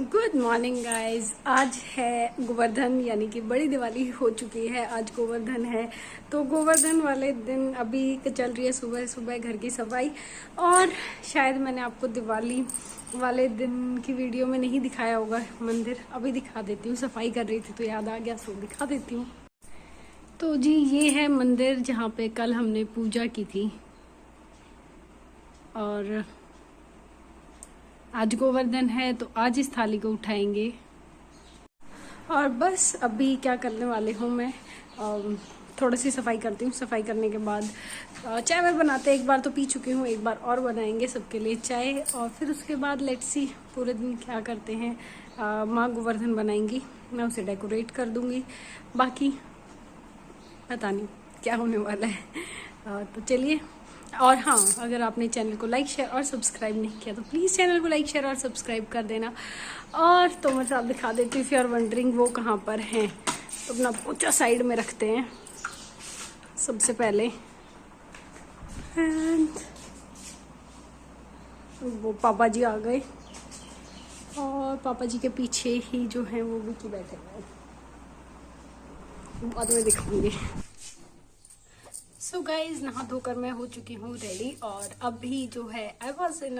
Good morning guys. आज है गोवर्धन यानी कि बड़ी दिवाली हो चुकी है। आज गोवर्धन है तो गोवर्धन वाले दिन अभी चल रही है सुबह सुबह घर की सफाई। और शायद मैंने आपको दिवाली वाले दिन की वीडियो में नहीं दिखाया होगा मंदिर। अभी दिखा देती हूँ, सफाई कर रही थी तो याद आ गया सो दिखा देती हूँ। तो जी ये है मंदिर जहाँ पे कल हमने पूजा की थी और आज गोवर्धन है तो आज इस थाली को उठाएंगे। और बस अभी क्या करने वाले हूँ मैं, थोड़ी सी सफाई करती हूँ। सफाई करने के बाद चाय वाय बनाते, एक बार तो पी चुकी हूँ, एक बार और बनाएंगे सबके लिए चाय। और फिर उसके बाद लेट्स सी पूरे दिन क्या करते हैं। माँ गोवर्धन बनाएंगी, मैं उसे डेकोरेट कर दूँगी, बाकी पता नहीं क्या होने वाला है। तो चलिए। और हाँ, अगर आपने चैनल को लाइक शेयर और सब्सक्राइब नहीं किया तो प्लीज़ चैनल को लाइक शेयर और सब्सक्राइब कर देना। और तो मैं साथ दिखा देती हूँ, इफ़ यू आर वंडरिंग वो कहाँ पर हैं। तो अपना पोचा साइड में रखते हैं सबसे पहले। एंड वो पापा जी आ गए और पापा जी के पीछे ही जो है वो विकी बैठे हुए हैं, बाद में दिखाऊंगी। सो गाइज, नहा धोकर मैं हो चुकी हूँ रेडी। और अभी जो है I was in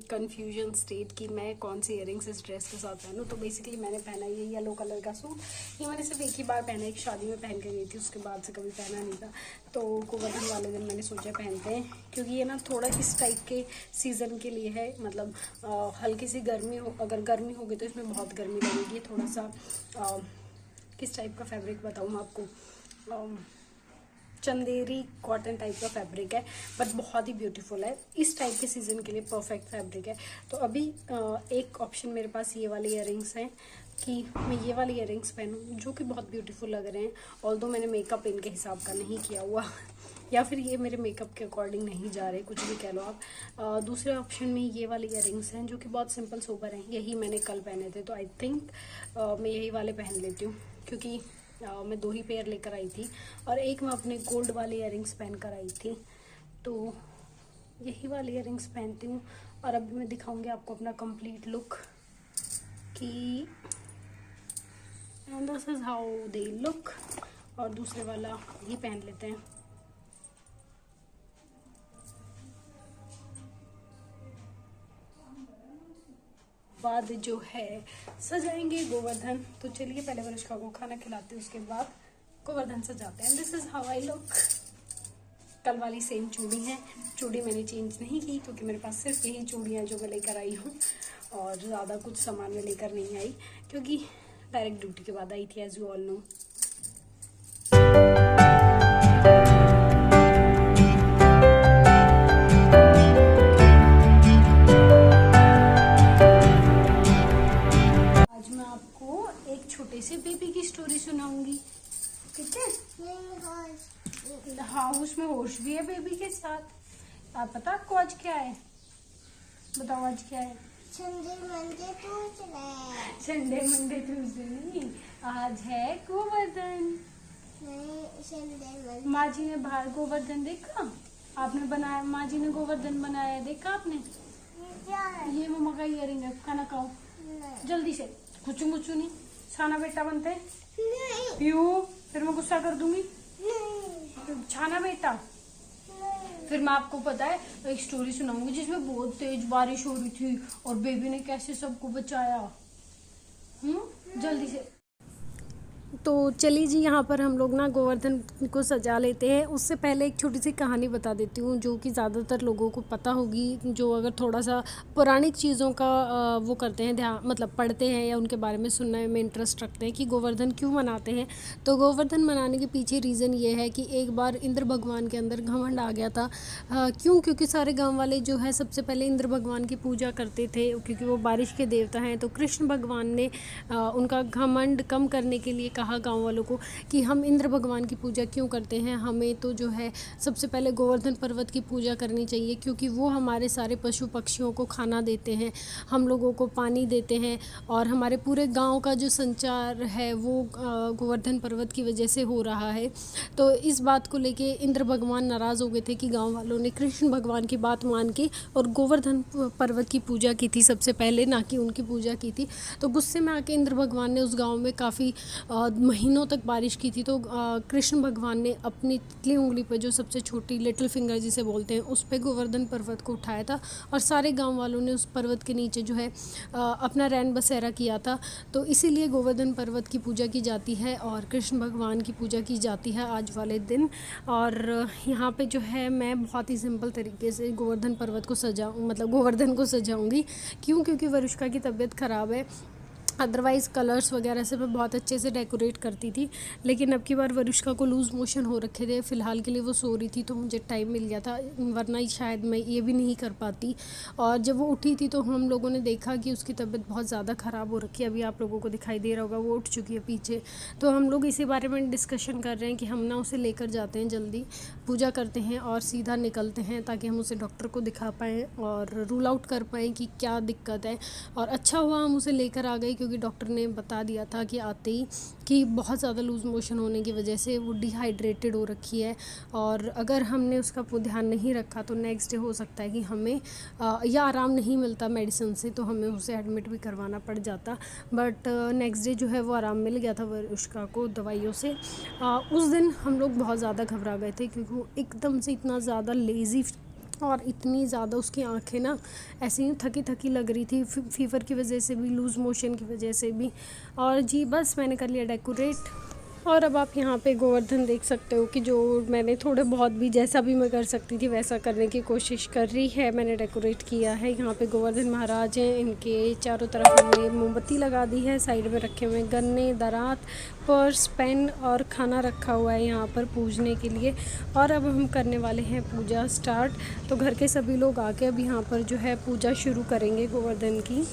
confusion state कि मैं कौन सी इयरिंग्स इस ड्रेस के साथ पहनूँ। तो बेसिकली मैंने पहना ये येलो कलर का सूट। ये मैंने सिर्फ एक ही बार पहना, एक शादी में पहन के गई थी, उसके बाद से कभी पहना नहीं था। तो गोवर्धन वाले दिन मैंने सोचा पहनते हैं, क्योंकि ये ना थोड़ा इस टाइप के सीज़न के लिए है। मतलब हल्की सी गर्मी हो, अगर गर्मी होगी तो इसमें बहुत गर्मी लगेगी। थोड़ा सा किस टाइप का फैब्रिक बताऊँ आपको, चंदेरी कॉटन टाइप का फैब्रिक है, बट बहुत ही ब्यूटीफुल है। इस टाइप के सीज़न के लिए परफेक्ट फैब्रिक है। तो अभी एक ऑप्शन मेरे पास ये वाले इयररिंग्स हैं कि मैं ये वाले इयररिंग्स पहनूं, जो कि बहुत ब्यूटीफुल लग रहे हैं। ऑल्दो मैंने मेकअप इनके हिसाब का नहीं किया हुआ या फिर ये मेरे मेकअप के अकॉर्डिंग नहीं जा रहे, कुछ भी कह लो आप। दूसरे ऑप्शन में ये वाले इयररिंग्स हैं जो कि बहुत सिंपल सोबर हैं। यही मैंने कल पहने थे, तो आई थिंक मैं यही वाले पहन लेती हूँ, क्योंकि मैं 2 ही पेयर लेकर आई थी और एक मैं अपने गोल्ड वाले इयररिंग्स पहन कर आई थी। तो यही वाले इयररिंग्स पहनती हूँ। और अभी मैं दिखाऊंगी आपको अपना कंप्लीट लुक कि and this is how they look. और दूसरे वाला ये पहन लेते हैं। बाद जो है सजाएंगे गोवर्धन। तो चलिए पहले वनुष्का को खाना खिलाते हैं, उसके बाद गोवर्धन सजाते हैं। This is how I look. कल वाली सेम चूड़ी है, चूड़ी मैंने चेंज नहीं की क्योंकि मेरे पास सिर्फ यही चूड़ियाँ जो मैं लेकर आई हूँ और ज़्यादा कुछ सामान में लेकर नहीं आई, क्योंकि डायरेक्ट ड्यूटी के बाद आई थी, एज यू ऑल नो। छोटे से बेबी की स्टोरी सुनाऊंगी, ठीक है। हाँ, उसमें होश भी है बेबी के साथ। आप पता आपको आज क्या है? बताओ आज क्या है? Sunday Monday Tuesday. Sunday Monday Tuesday नहीं, आज है गोवर्धन। संडे माँ जी ने बाहर गोवर्धन देखा, आपने बनाया, माँ जी ने गोवर्धन बनाया, देखा आपने? ये मम्मा का इयरिंग है, खाना खाओ जल्दी से। कुछ मुचू नहीं, छाना बेटा बनते क्यों? फिर मैं गुस्सा कर दूंगी। छाना बेटा। फिर मैं आपको पता है एक स्टोरी सुनाऊंगी जिसमें बहुत तेज बारिश हो रही थी और बेबी ने कैसे सबको बचाया। जल्दी से। तो चलिए जी, यहाँ पर हम लोग ना गोवर्धन को सजा लेते हैं। उससे पहले एक छोटी सी कहानी बता देती हूँ, जो कि ज़्यादातर लोगों को पता होगी, जो अगर थोड़ा सा पौराणिक चीज़ों का वो करते हैं ध्यान, मतलब पढ़ते हैं या उनके बारे में सुनने में इंटरेस्ट रखते हैं कि गोवर्धन क्यों मनाते हैं। तो गोवर्धन मनाने के पीछे रीज़न ये है कि एक बार इंद्र भगवान के अंदर घमंड आ गया था। क्यों? क्योंकि सारे गाँव वाले जो है सबसे पहले इंद्र भगवान की पूजा करते थे, क्योंकि वो बारिश के देवता हैं। तो कृष्ण भगवान ने उनका घमंड कम करने के लिए कहा गांव वालों को कि हम इंद्र भगवान की पूजा क्यों करते हैं। हमें तो जो है सबसे पहले गोवर्धन पर्वत की पूजा करनी चाहिए, क्योंकि वो हमारे सारे पशु पक्षियों को खाना देते हैं, हम लोगों को पानी देते हैं, और हमारे पूरे गांव का जो संचार है वो गोवर्धन पर्वत की वजह से हो रहा है। तो इस बात को लेके इंद्र भगवान नाराज़ हो गए थे कि गांव वालों ने कृष्ण भगवान की बात मान के और गोवर्धन पर्वत की पूजा की थी सबसे पहले, ना कि उनकी पूजा की थी। तो गुस्से में आके इंद्र भगवान ने उस गांव में काफ़ी महीनों तक बारिश की थी। तो कृष्ण भगवान ने अपनी तितली उंगली पर, जो सबसे छोटी लिटिल फिंगर जिसे बोलते हैं, उस पर गोवर्धन पर्वत को उठाया था और सारे गांव वालों ने उस पर्वत के नीचे जो है अपना रैन बसेरा किया था। तो इसीलिए गोवर्धन पर्वत की पूजा की जाती है और कृष्ण भगवान की पूजा की जाती है आज वाले दिन। और यहाँ पे जो है मैं बहुत ही सिंपल तरीके से गोवर्धन पर्वत को गोवर्धन को सजाऊंगी। क्यों? क्योंकि वरुष्का की तबीयत ख़राब है। अदरवाइज़ कलर्स वगैरह से मैं बहुत अच्छे से डेकोरेट करती थी, लेकिन अब की बार वरुष्का को लूज़ मोशन हो रखे थे। फ़िलहाल के लिए वो सो रही थी तो मुझे टाइम मिल गया था, वरना शायद मैं ये भी नहीं कर पाती। और जब वो उठी थी तो हम लोगों ने देखा कि उसकी तबीयत बहुत ज़्यादा ख़राब हो रखी है। अभी आप लोगों को दिखाई दे रहा होगा वो उठ चुकी है पीछे। तो हम लोग इसी बारे में डिस्कशन कर रहे हैं कि हम ना उसे लेकर जाते हैं, जल्दी पूजा करते हैं और सीधा निकलते हैं, ताकि हम उसे डॉक्टर को दिखा पाएँ और रूल आउट कर पाएँ कि क्या दिक्कत है। और अच्छा हुआ हम उसे लेकर आ गए, क्योंकि डॉक्टर ने बता दिया था कि आते ही कि बहुत ज़्यादा लूज़ मोशन होने की वजह से वो डिहाइड्रेटेड हो रखी है, और अगर हमने उसका ध्यान नहीं रखा तो नेक्स्ट डे हो सकता है कि हमें या आराम नहीं मिलता मेडिसिन से, तो हमें उसे एडमिट भी करवाना पड़ जाता। बट नेक्स्ट डे जो है वो आराम मिल गया था वरुष्का को दवाइयों से। उस दिन हम लोग बहुत ज़्यादा घबरा गए थे, क्योंकि वो एकदम से इतना ज़्यादा लेज़ी और इतनी ज़्यादा उसकी आंखें ना ऐसे ही थकी थकी लग रही थी, फीवर की वजह से भी, लूज़ मोशन की वजह से भी। और जी बस मैंने कर लिया डेकोरेट। और अब आप यहाँ पे गोवर्धन देख सकते हो कि जो मैंने थोड़े बहुत भी, जैसा भी मैं कर सकती थी वैसा करने की कोशिश कर रही है। मैंने डेकोरेट किया है। यहाँ पे गोवर्धन महाराज हैं, इनके चारों तरफ हमने मोमबत्ती लगा दी है। साइड में रखे हुए गन्ने, दरात, पर्स, पेन और खाना रखा हुआ है यहाँ पर पूजने के लिए। और अब हम करने वाले हैं पूजा स्टार्ट। तो घर के सभी लोग आके अब यहाँ पर जो है पूजा शुरू करेंगे गोवर्धन की।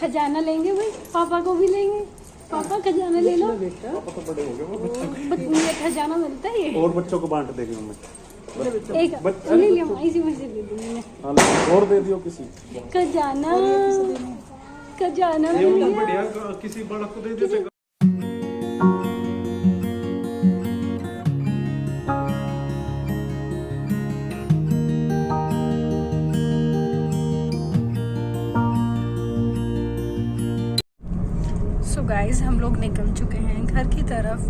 खजाना लेंगे भाई, पापा को भी लेंगे। पापा खजाना ले लो। पापा तो बड़े हो गए, मुझे खजाना मिलता है ये, और बच्चों को बांट देगी मम्मी। एक ले लिया, इसी में से दे दूंगी मैं। हाँ, और दे दियो किसी। खजाना खजाना ये मिल गया। बढ़िया, किसी बड़ा को दे दे। सो गाइस हम लोग निकल चुके हैं घर की तरफ।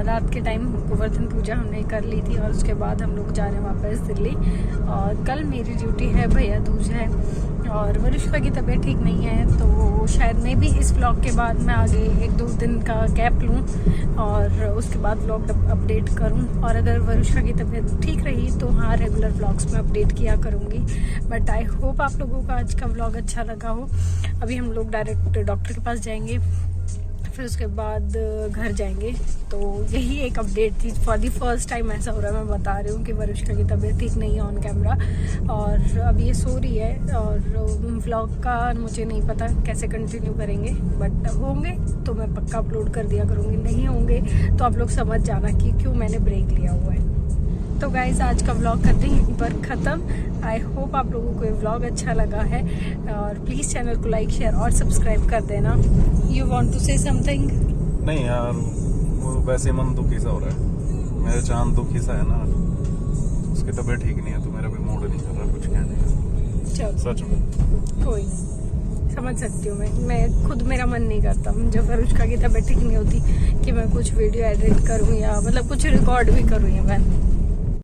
रात के टाइम गोवर्धन पूजा हमने कर ली थी और उसके बाद हम लोग जा रहे हैं वापस दिल्ली। और कल मेरी ड्यूटी है, भैया दूज है और वरुष्का की तबीयत ठीक नहीं है, तो शायद मैं भी इस व्लॉग के बाद मैं आगे 1-2 दिन का गैप लूँ और उसके बाद व्लॉग अपडेट करूँ। और अगर वरुष्का की तबीयत ठीक रही तो हाँ, रेगुलर व्लॉग्स में अपडेट किया करूँगी। बट आई होप आप लोगों को आज का व्लॉग अच्छा लगा हो। अभी हम लोग डायरेक्ट डॉक्टर के पास जाएंगे, फिर उसके बाद घर जाएंगे। तो यही एक अपडेट थी। फॉर दी फर्स्ट टाइम ऐसा हो रहा है, मैं बता रही हूँ कि वरुष्का की तबीयत ठीक नहीं है ऑन कैमरा, और अब ये सो रही है। और व्लॉग का मुझे नहीं पता कैसे कंटिन्यू करेंगे, बट होंगे तो मैं पक्का अपलोड कर दिया करूँगी, नहीं होंगे तो आप लोग समझ जाना कि क्यों मैंने ब्रेक लिया हुआ है। तो गाइज आज का व्लॉग करते हैं यहीं पर ख़त्म। आई होप आप लोगों को ये व्लॉग अच्छा लगा है, और प्लीज़ चैनल को लाइक, शेयर और सब्सक्राइब कर देना। You want to say something? नहीं यार, वो वैसे मन दुखी सा हो रहा है। मेरा चांद दुखी सा है ना, उसकी तबीयत ठीक नहीं है, तो मेरा भी मूड नहीं कर रहा कुछ कहने का। चलो सच में कोई नहीं, समझ सकती हूँ मैं खुद, मेरा मन नहीं करता जब अनुष्का की तबीयत ठीक नहीं होती कि मैं कुछ वीडियो एडिट करूँ या मतलब कुछ रिकॉर्ड भी करूँ या मैं